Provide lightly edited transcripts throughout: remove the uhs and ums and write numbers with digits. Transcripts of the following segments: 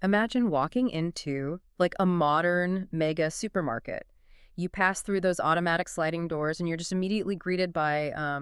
Imagine walking into like a modern mega supermarket. You pass through those automatic sliding doors and you're just immediately greeted by, I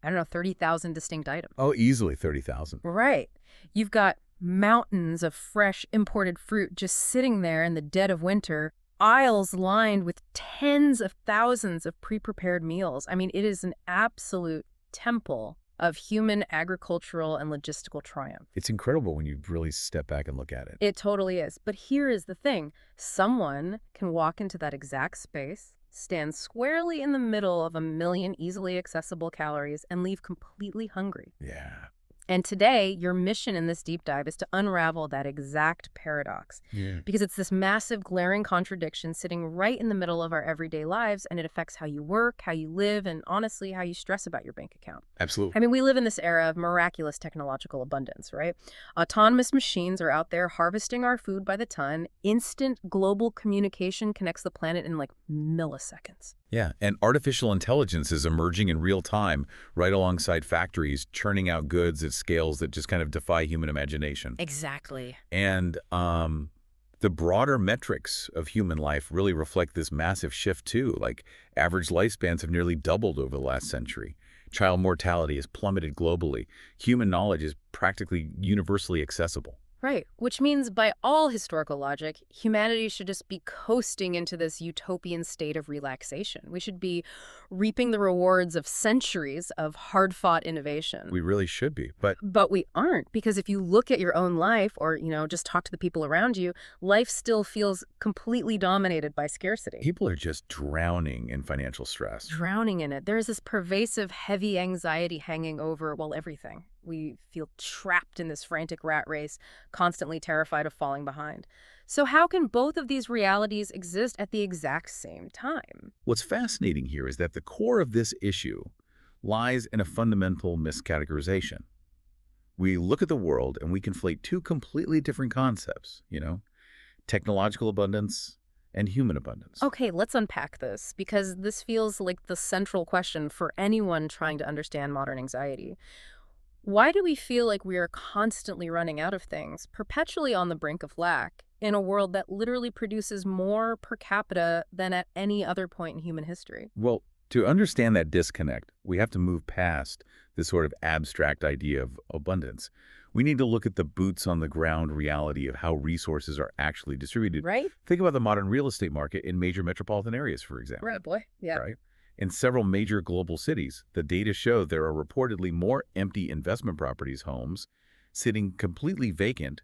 don't know, 30,000 distinct items. Oh, easily 30,000. Right. You've got mountains of fresh imported fruit just sitting there in the dead of winter, aisles lined with tens of thousands of pre-prepared meals. I mean, it is an absolute temple of human agricultural and logistical triumph. It's incredible when you really step back and look at it. It totally is. But here is the thing. Someone can walk into that exact space, stand squarely in the middle of a million easily accessible calories, and leave completely hungry. Yeah. And today, your mission in this deep dive is to unravel that exact paradox. Yeah. Because it's this massive, glaring contradiction sitting right in the middle of our everyday lives, and it affects how you work, how you live, and honestly, how you stress about your bank account. Absolutely. I mean, we live in this era of miraculous technological abundance, right? Autonomous machines are out there harvesting our food by the ton. Instant global communication connects the planet in like milliseconds. Yeah, and artificial intelligence is emerging in real time, right alongside factories, churning out goods at scales that just kind of defy human imagination. Exactly. And the broader metrics of human life really reflect this massive shift too. Like average lifespans have nearly doubled over the last century. Child mortality has plummeted globally. Human knowledge is practically universally accessible. Right, which means by all historical logic, humanity should just be coasting into this utopian state of relaxation. We should be reaping the rewards of centuries of hard-fought innovation. We really should be, but But we aren't, because if you look at your own life or, just talk to the people around you, life still feels completely dominated by scarcity. people are just drowning in financial stress. Drowning in it. There's this pervasive, heavy anxiety hanging over, well, everything. We feel trapped in this frantic rat race, constantly terrified of falling behind. So how can both of these realities exist at the exact same time? What's fascinating here is that the core of this issue lies in a fundamental miscategorization. We look at the world and we conflate two completely different concepts, technological abundance and human abundance. Okay, let's unpack this, because this feels like the central question for anyone trying to understand modern anxiety. Why do we feel like we are constantly running out of things, perpetually on the brink of lack, in a world that literally produces more per capita than at any other point in human history? Well, to understand that disconnect, we have to move past this sort of abstract idea of abundance. We need to look at the boots on the ground reality of how resources are actually distributed. Right? Think about the modern real estate market in major metropolitan areas, for example. Right, boy. Yeah. Right? In several major global cities, the data show there are reportedly more empty investment properties homes sitting completely vacant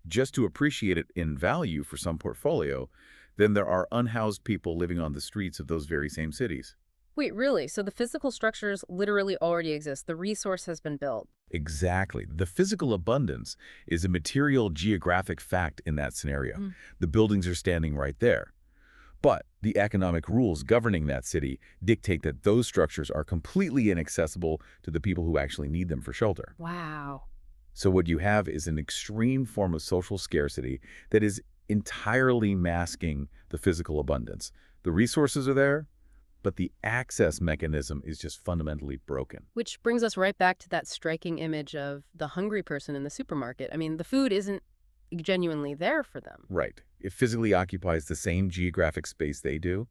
just to appreciate it in value for some portfolio than there are unhoused people living on the streets of those very same cities. Wait, really? So the physical structures literally already exist. The resource has been built. Exactly. The physical abundance is a material geographic fact in that scenario. The buildings are standing right there. But the economic rules governing that city dictate that those structures are completely inaccessible to the people who actually need them for shelter. Wow. So what you have is an extreme form of social scarcity that is entirely masking the physical abundance. The resources are there, but the access mechanism is just fundamentally broken. Which brings us right back to that striking image of the hungry person in the supermarket. I mean, the food isn't genuinely there for them. Right. It physically occupies the same geographic space they do,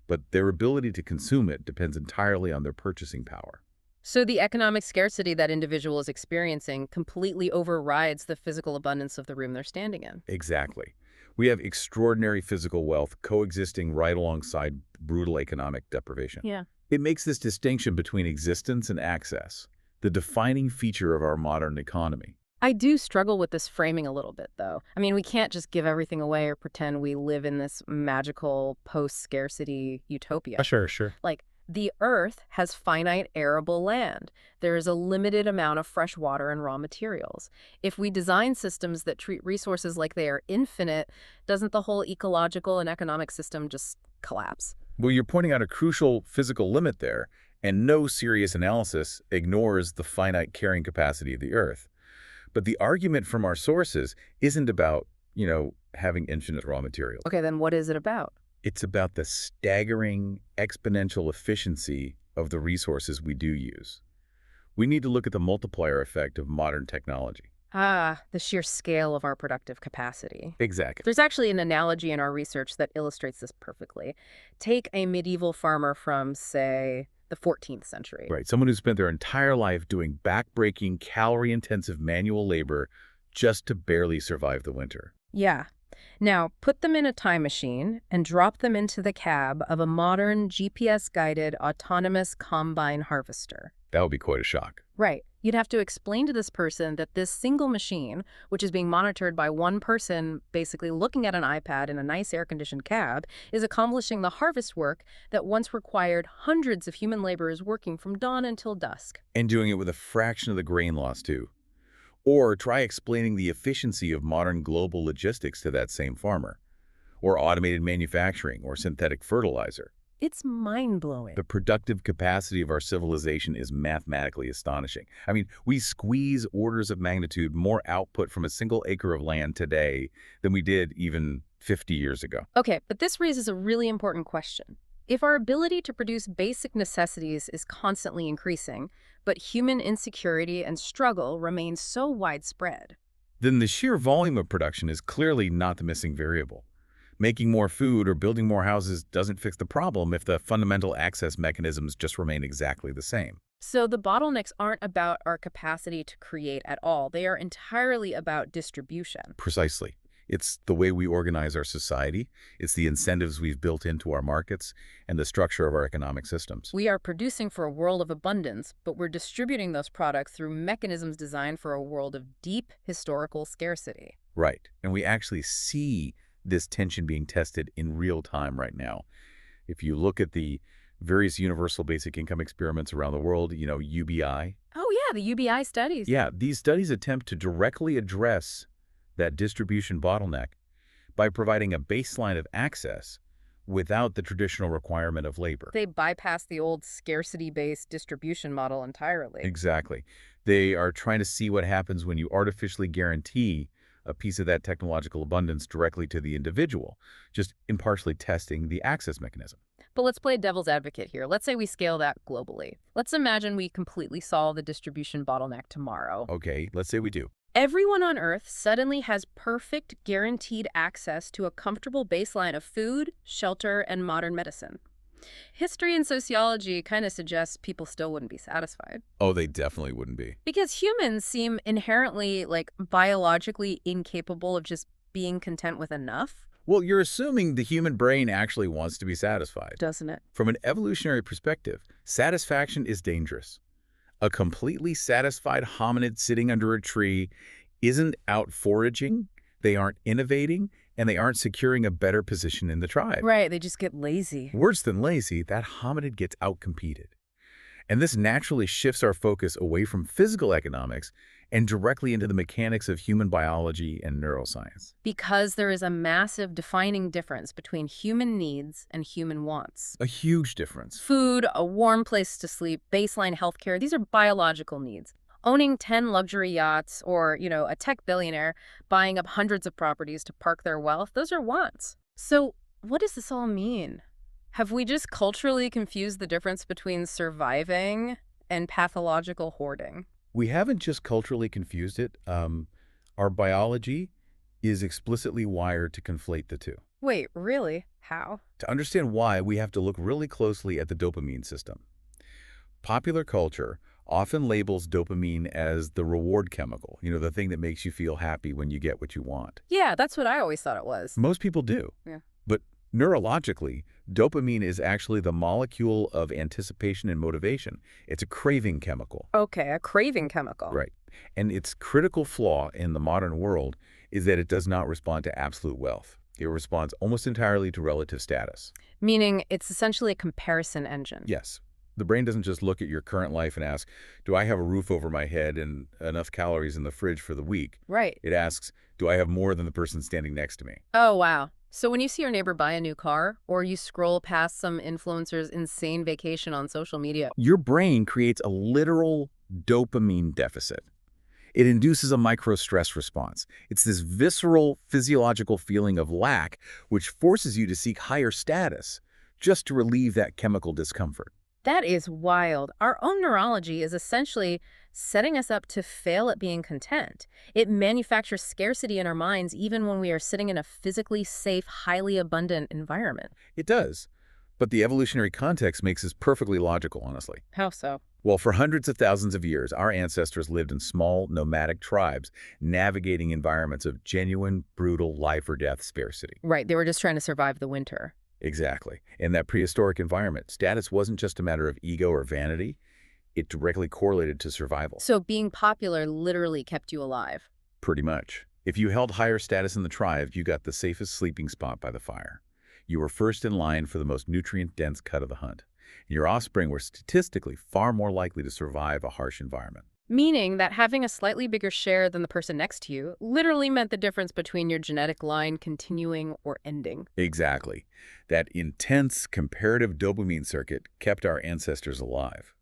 but their ability to consume it depends entirely on their purchasing power. So the economic scarcity that individual is experiencing completely overrides the physical abundance of the room they're standing in. Exactly. We have extraordinary physical wealth coexisting right alongside brutal economic deprivation. Yeah. It makes this distinction between existence and access the defining feature of our modern economy. I do struggle with this framing a little bit, though. I mean, we can't just give everything away or pretend we live in this magical post-scarcity utopia. Sure. Like, the Earth has finite arable land. There is a limited amount of fresh water and raw materials. If we design systems that treat resources like they are infinite, doesn't the whole ecological and economic system just collapse? Well, you're pointing out a crucial physical limit there, and no serious analysis ignores the finite carrying capacity of the Earth. But the argument from our sources isn't about, having infinite raw materials. Okay, then what is it about? It's about the staggering exponential efficiency of the resources we do use. We need to look at the multiplier effect of modern technology. Ah, the sheer scale of our productive capacity. Exactly. There's actually an analogy in our research that illustrates this perfectly. Take a medieval farmer from, say, the 14th century. Right. Someone who spent their entire life doing back-breaking, calorie-intensive manual labor just to barely survive the winter. Yeah. Now, put them in a time machine and drop them into the cab of a modern GPS-guided autonomous combine harvester. That would be quite a shock. Right. You'd have to explain to this person that this single machine, which is being monitored by one person basically looking at an iPad in a nice air-conditioned cab, is accomplishing the harvest work that once required hundreds of human laborers working from dawn until dusk. And doing it with a fraction of the grain loss, too. Or try explaining the efficiency of modern global logistics to that same farmer. Or automated manufacturing or synthetic fertilizer. It's mind-blowing. The productive capacity of our civilization is mathematically astonishing. I mean, we squeeze orders of magnitude more output from a single acre of land today than we did even 50 years ago. Okay, but this raises a really important question. If our ability to produce basic necessities is constantly increasing, but human insecurity and struggle remain so widespread, Then the sheer volume of production is clearly not the missing variable. Making more food or building more houses doesn't fix the problem if the fundamental access mechanisms just remain exactly the same. so the bottlenecks aren't about our capacity to create at all. They are entirely about distribution. Precisely. It's the way we organize our society, it's the incentives we've built into our markets, and the structure of our economic systems. We are producing for a world of abundance, but we're distributing those products through mechanisms designed for a world of deep historical scarcity. Right. And we actually see this tension being tested in real time right now. If you look at the various universal basic income experiments around the world, UBI. Oh yeah, the UBI studies. Yeah, these studies attempt to directly address that distribution bottleneck by providing a baseline of access without the traditional requirement of labor. They bypass the old scarcity-based distribution model entirely. Exactly. They are trying to see what happens when you artificially guarantee a piece of that technological abundance directly to the individual, just impartially testing the access mechanism. But let's play devil's advocate here. Let's say we scale that globally. Let's imagine we completely solve the distribution bottleneck tomorrow. Okay, let's say we do. Everyone on Earth suddenly has perfect, guaranteed access to a comfortable baseline of food, shelter, and modern medicine. History and sociology kind of suggests people still wouldn't be satisfied. Oh, they definitely wouldn't be. Because humans seem inherently, biologically incapable of just being content with enough, Well, you're assuming the human brain actually wants to be satisfied. doesn't it? From an evolutionary perspective, satisfaction is dangerous. A completely satisfied hominid sitting under a tree isn't out foraging, they aren't innovating, and they aren't securing a better position in the tribe. Right, they just get lazy. Worse than lazy, that hominid gets outcompeted. And this naturally shifts our focus away from physical economics and directly into the mechanics of human biology and neuroscience. Because there is a massive defining difference between human needs and human wants. A huge difference. Food, a warm place to sleep, baseline healthcare, these are biological needs. Owning 10 luxury yachts or, a tech billionaire buying up hundreds of properties to park their wealth, those are wants. So what does this all mean? Have we just culturally confused the difference between surviving and pathological hoarding? We haven't just culturally confused it. Our biology is explicitly wired to conflate the two. Wait, really? How? To understand why, we have to look really closely at the dopamine system. Popular culture often labels dopamine as the reward chemical, the thing that makes you feel happy when you get what you want. Yeah, that's what I always thought it was. Most people do. Yeah. But neurologically, dopamine is actually the molecule of anticipation and motivation. It's a craving chemical. Okay, a craving chemical. Right. And its critical flaw in the modern world is that it does not respond to absolute wealth. It responds almost entirely to relative status. Meaning it's essentially a comparison engine. Yes. The brain doesn't just look at your current life and ask, do I have a roof over my head and enough calories in the fridge for the week? Right. It asks, do I have more than the person standing next to me? Oh, wow. So when you see your neighbor buy a new car, or you scroll past some influencer's insane vacation on social media, Your brain creates a literal dopamine deficit. It induces a micro-stress response. It's this visceral physiological feeling of lack which forces you to seek higher status just to relieve that chemical discomfort. That is wild. Our own neurology is essentially setting us up to fail at being content. It manufactures scarcity in our minds even when we are sitting in a physically safe, highly abundant environment. It does. But the evolutionary context makes this perfectly logical, honestly. How so? Well, for hundreds of thousands of years, our ancestors lived in small, nomadic tribes, navigating environments of genuine, brutal life-or-death scarcity. Right, they were just trying to survive the winter. Exactly. In that prehistoric environment, status wasn't just a matter of ego or vanity. It directly correlated to survival. So being popular literally kept you alive. Pretty much. If you held higher status in the tribe, you got the safest sleeping spot by the fire. You were first in line for the most nutrient-dense cut of the hunt. And your offspring were statistically far more likely to survive a harsh environment. Meaning that having a slightly bigger share than the person next to you literally meant the difference between your genetic line continuing or ending. Exactly. That intense comparative dopamine circuit kept our ancestors alive.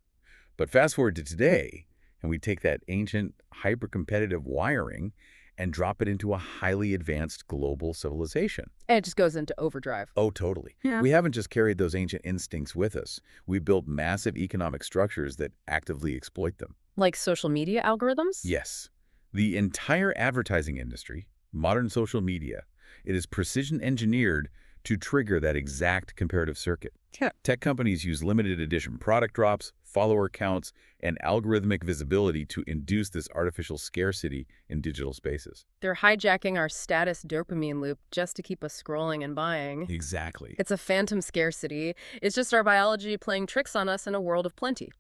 But fast forward to today, and we take that ancient, hyper-competitive wiring and drop it into a highly advanced global civilization. And it just goes into overdrive. Oh, totally. Yeah. We haven't just carried those ancient instincts with us. We built massive economic structures that actively exploit them. Like social media algorithms? Yes. The entire advertising industry, modern social media, it is precision engineered to trigger that exact comparative circuit. Yeah. Tech companies use limited edition product drops, follower counts, and algorithmic visibility to induce this artificial scarcity in digital spaces. They're hijacking our status dopamine loop just to keep us scrolling and buying. Exactly. It's a phantom scarcity. It's just our biology playing tricks on us in a world of plenty.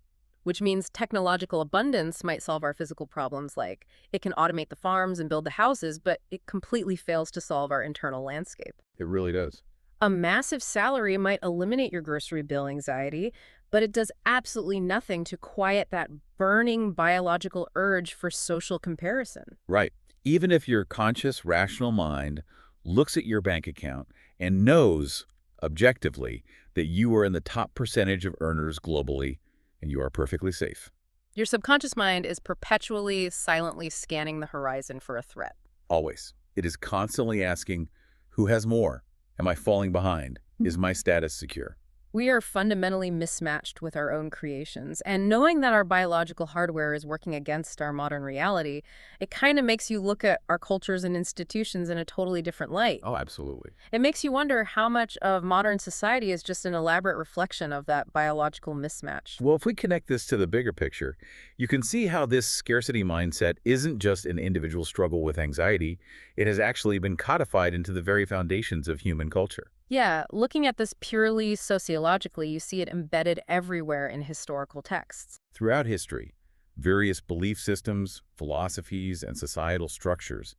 Which means technological abundance might solve our physical problems, like it can automate the farms and build the houses, but it completely fails to solve our internal landscape. It really does. A massive salary might eliminate your grocery bill anxiety, but it does absolutely nothing to quiet that burning biological urge for social comparison. Right. Even if your conscious, rational mind looks at your bank account and knows, objectively, that you are in the top percentage of earners globally, and you are perfectly safe. Your subconscious mind is perpetually, silently scanning the horizon for a threat. Always. It is constantly asking, who has more? Am I falling behind? Is my status secure? We are fundamentally mismatched with our own creations, and knowing that our biological hardware is working against our modern reality, it kind of makes you look at our cultures and institutions in a totally different light. Oh, absolutely. It makes you wonder how much of modern society is just an elaborate reflection of that biological mismatch. Well, if we connect this to the bigger picture, you can see how this scarcity mindset isn't just an individual struggle with anxiety. It has actually been codified into the very foundations of human culture. Yeah, looking at this purely sociologically, you see it embedded everywhere in historical texts. Throughout history, various belief systems, philosophies, and societal structures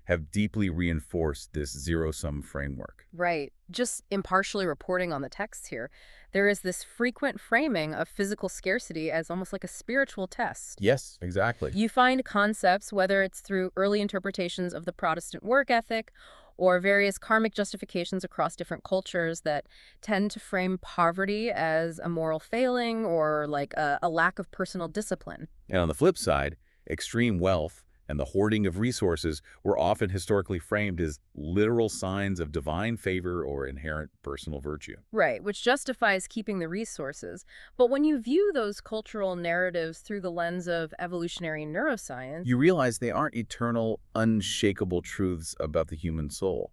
have deeply reinforced this zero-sum framework. Right. Just impartially reporting on the texts here, there is this frequent framing of physical scarcity as almost like a spiritual test. Yes, exactly. You find concepts, whether it's through early interpretations of the Protestant work ethic or various karmic justifications across different cultures that tend to frame poverty as a moral failing or like a lack of personal discipline. And on the flip side, extreme wealth and the hoarding of resources were often historically framed as literal signs of divine favor or inherent personal virtue. Right, which justifies keeping the resources. But when you view those cultural narratives through the lens of evolutionary neuroscience, You realize they aren't eternal, unshakable truths about the human soul.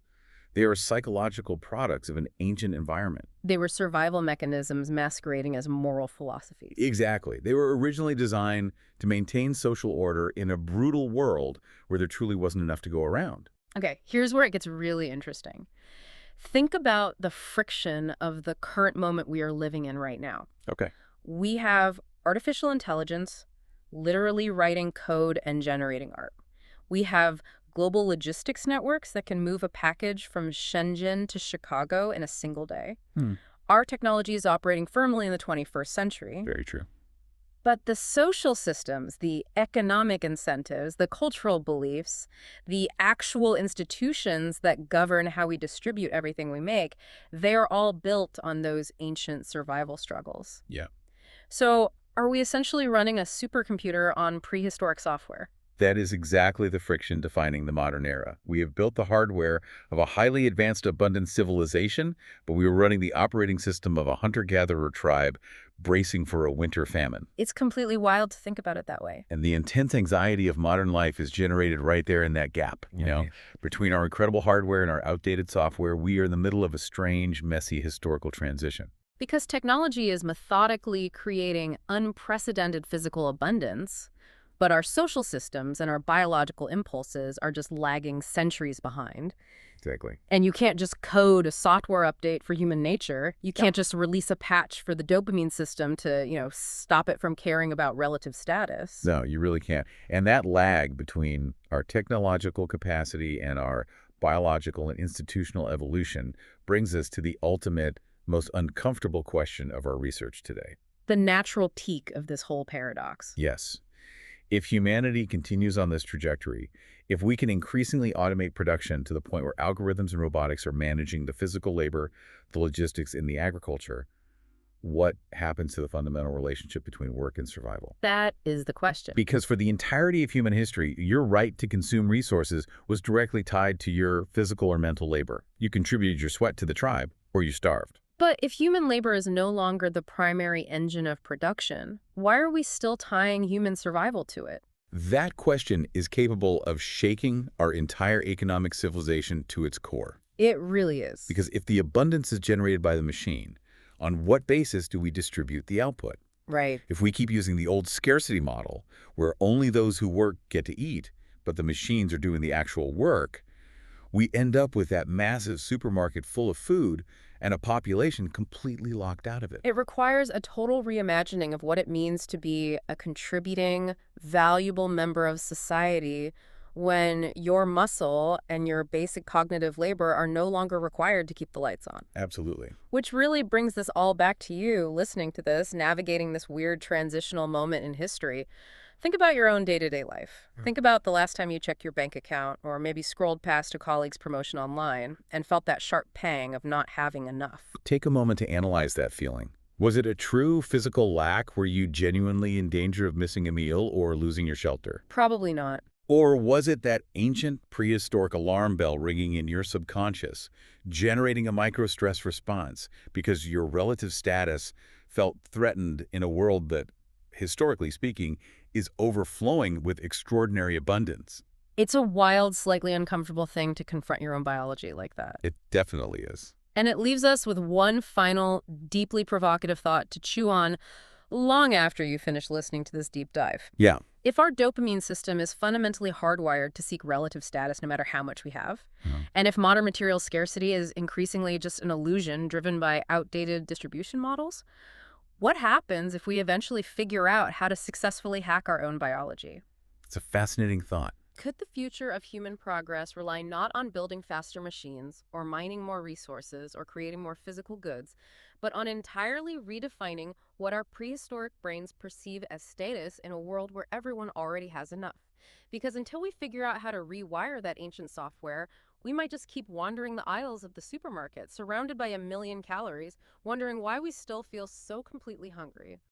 They are psychological products of an ancient environment. they were survival mechanisms masquerading as moral philosophies. Exactly. They were originally designed to maintain social order in a brutal world where there truly wasn't enough to go around. Okay, here's where it gets really interesting. Think about the friction of the current moment we are living in right now. Okay. We have artificial intelligence literally writing code and generating art. We have global logistics networks that can move a package from Shenzhen to Chicago in a single day. Our technology is operating firmly in the 21st century. Very true. But the social systems, the economic incentives, the cultural beliefs, the actual institutions that govern how we distribute everything we make, they're all built on those ancient survival struggles. Yeah. So are we essentially running a supercomputer on prehistoric software? That is exactly the friction defining the modern era. We have built the hardware of a highly advanced, abundant civilization, but we are running the operating system of a hunter-gatherer tribe bracing for a winter famine. It's completely wild to think about it that way. And the intense anxiety of modern life is generated right there in that gap, Right. between our incredible hardware and our outdated software. We are in the middle of a strange, messy historical transition. Because technology is methodically creating unprecedented physical abundance, but our social systems and our biological impulses are just lagging centuries behind. Exactly. And you can't just code a software update for human nature. You can't just release a patch for the dopamine system to, stop it from caring about relative status. No, you really can't. And that lag between our technological capacity and our biological and institutional evolution brings us to the ultimate, most uncomfortable question of our research today. The natural teak of this whole paradox. Yes. If humanity continues on this trajectory, if we can increasingly automate production to the point where algorithms and robotics are managing the physical labor, the logistics, and the agriculture, what happens to the fundamental relationship between work and survival? That is the question. Because for the entirety of human history, your right to consume resources was directly tied to your physical or mental labor. You contributed your sweat to the tribe, or you starved. But if human labor is no longer the primary engine of production, why are we still tying human survival to it? That question is capable of shaking our entire economic civilization to its core. It really is. Because if the abundance is generated by the machine, on what basis do we distribute the output? Right. If we keep using the old scarcity model, where only those who work get to eat, but the machines are doing the actual work, we end up with that massive supermarket full of food and a population completely locked out of it. It requires a total reimagining of what it means to be a contributing, valuable member of society when your muscle and your basic cognitive labor are no longer required to keep the lights on. Absolutely. Which really brings this all back to you, listening to this, navigating this weird transitional moment in history. Think about your own day-to-day life. Think about the last time you checked your bank account or maybe scrolled past a colleague's promotion online and felt that sharp pang of not having enough. Take a moment to analyze that feeling. Was it a true physical lack? Were you genuinely in danger of missing a meal or losing your shelter? Probably not. Or was it that ancient prehistoric alarm bell ringing in your subconscious, generating a micro-stress response because your relative status felt threatened in a world that, historically speaking, is overflowing with extraordinary abundance? It's a wild, slightly uncomfortable thing to confront your own biology like that. It definitely is. And it leaves us with one final, deeply provocative thought to chew on long after you finish listening to this deep dive. Yeah. If our dopamine system is fundamentally hardwired to seek relative status no matter how much we have, and if modern material scarcity is increasingly just an illusion driven by outdated distribution models, what happens if we eventually figure out how to successfully hack our own biology? It's a fascinating thought. Could the future of human progress rely not on building faster machines or mining more resources or creating more physical goods, but on entirely redefining what our prehistoric brains perceive as status in a world where everyone already has enough? Because until we figure out how to rewire that ancient software, we might just keep wandering the aisles of the supermarket, surrounded by a million calories, wondering why we still feel so completely hungry.